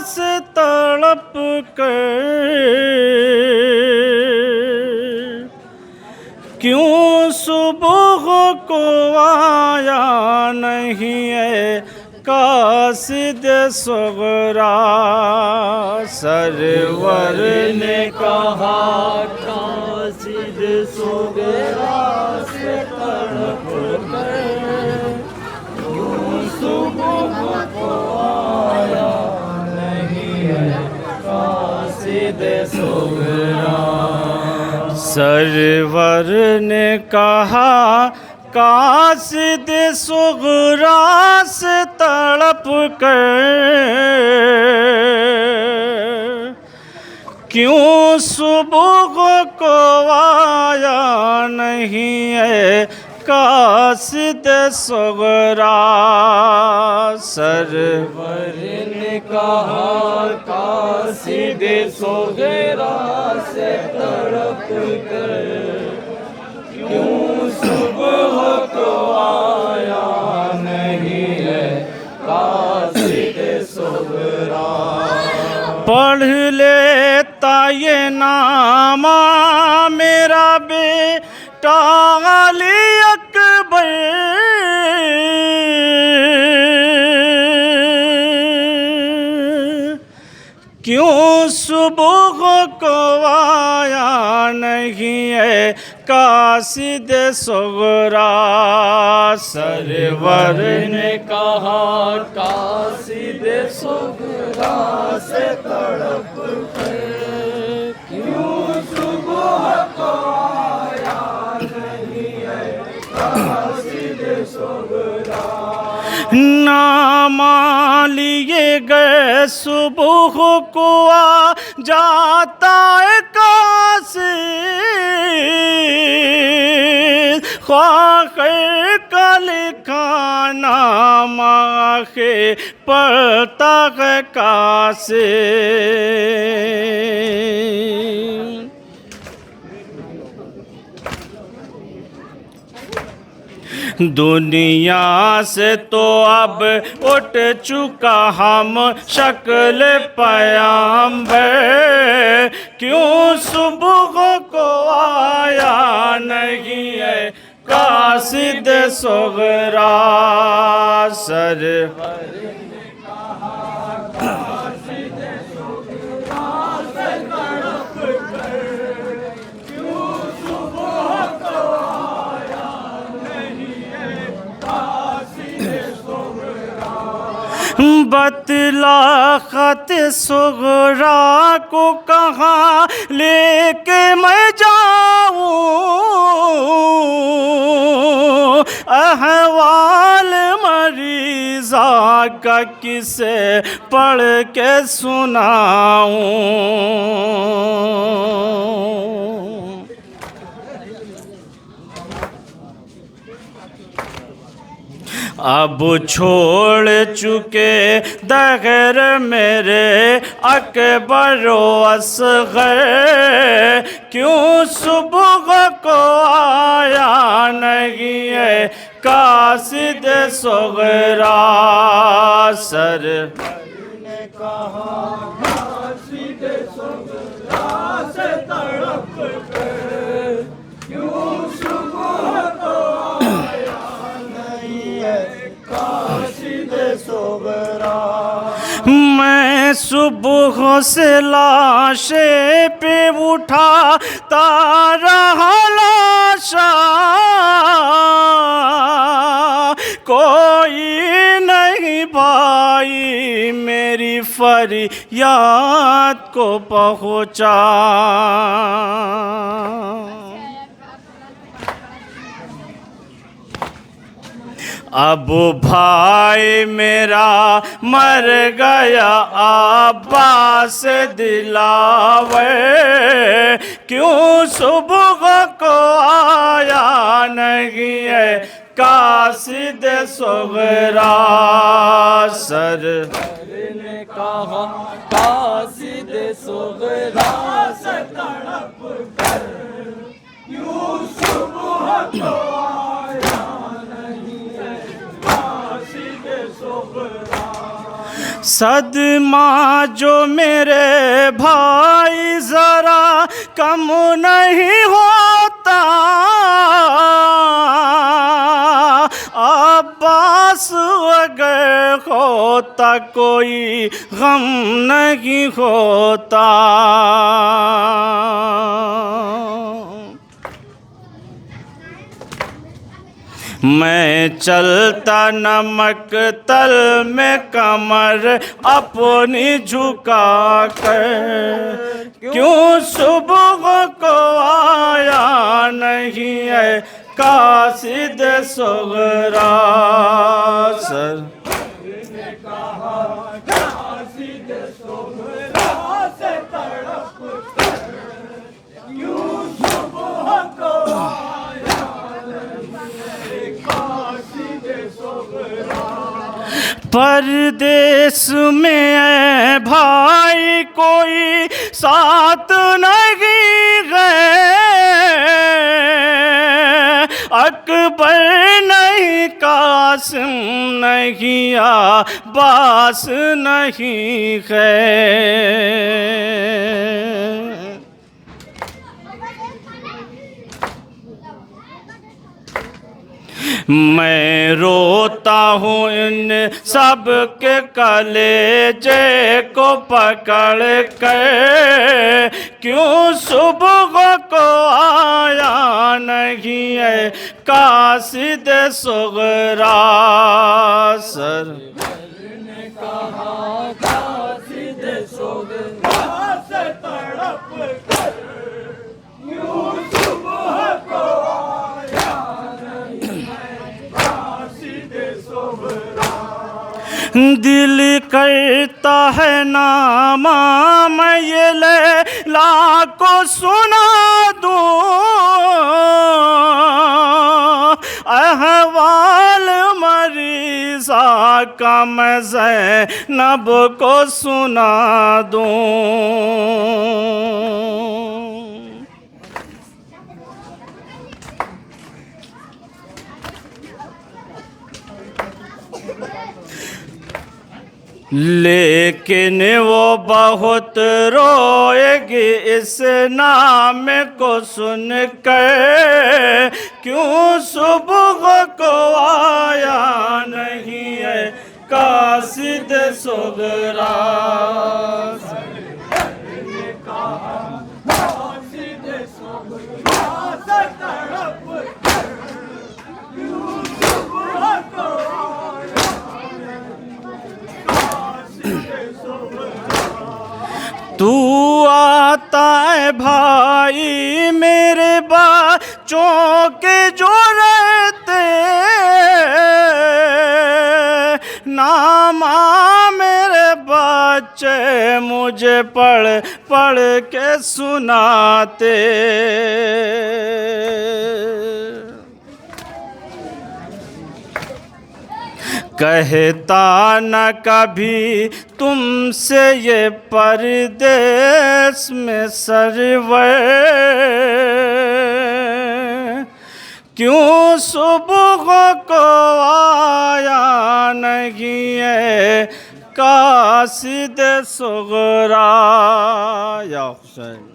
से तड़प कर क्यों सुबह को आया नहीं है कासिद सुगरा। सरवर ने कहा कासिद सुगरा से तड़प कर क्यों सुबह को आया नहीं है कासिद सुगरा। सरवर ने कहा कासिद सुगरा से तड़प कर क्यों सुबह को आया नहीं है कासिद सुगरा। सरवर ने कहा कासिद सुगरा से तड़प कर क्यों सुबह को आया नहीं है कासिद सुगरा। पढ़ लेता ये नामा मेरा बेटा अली अकबर क्यों सुबह को आया नहीं है कासिद सुगरा। सरवर ने कहा कासिद सुगरा से तड़प कर क्यों सुबह को आया नहीं है कासिद सुगरा। नामा लिए गए सुबह को आ जाता है कासिद ख्वाखे का लिखा नामा के पढ़ता है कासिद। दुनिया से तो अब उठ चुका हम शक्ल पैगंबर क्यों सुबह को आया नहीं है कासिद सुगरा। सरवर ने कहा कासिद सुगरा से तड़प कर क्यों सुबह को आया नहीं है कासिद सुगरा। बतला खत सुगरा को कहाँ लेके मैं जाऊँ अहवाल मरीज़ा का किसे पढ़ के सुनाऊं। अब छोड़ चुके दगर मेरे अकबर असगर क्यों सुबह को आया नहीं है कासिद सुगरा। सरवर ने कहा कासिद सुगरा से तड़प कर क्यों सुबह को आया नहीं है कासिद सुगरा। मैं सुबह से लाशे पे उठा तारा लाशा कोई नहीं भाई मेरी फरियाद को पहुँचा। अब भाई मेरा मर गया अब्बास दिलावे क्यों सुबह को आया नहीं है कासिद सुगरा। सरवर ने कहा कासिद सुगरा से तड़प कर क्यों सुबह को आया नहीं है कासिद सुगरा। सदमा जो मेरे भाई जरा कम नहीं होता, अब्बास अगर होता कोई गम नहीं होता। मैं चलता नमक तल में कमर अपनी झुका कर, क्यों सुबह को आया नहीं है कासिद सुगरा। सर परदेस में है भाई कोई साथ नहीं गए, अकबर नहीं कासिम नहीं अब्बास नहीं है। मैं रोता हूँ इन सब के कलेजे को पकड़ कर, क्यों सुबह को आया नहीं है कासिद सुगरा। सर कासिद सुगरा से तड़प कर, क्यों सुबह को दिल करता है नामा मैं ये लैला को सुना दूं, अहवाल मरीज़ा का मैं ज़ैनब को सुना दूं। लेकिन वो बहुत रोएगी इस नाम को सुनकर, क्यों सुबह को आया नहीं है कासिद सुगरा। तू आता है भाई मेरे बच्चों के जो रहते, नामा मेरे बच्चे मुझे पढ़ पढ़ के सुनाते। कहता न कभी तुमसे ये परदेस में सरवर, क्यों सुबह को आया नहीं है कासिद सुगरा। या हुसैन।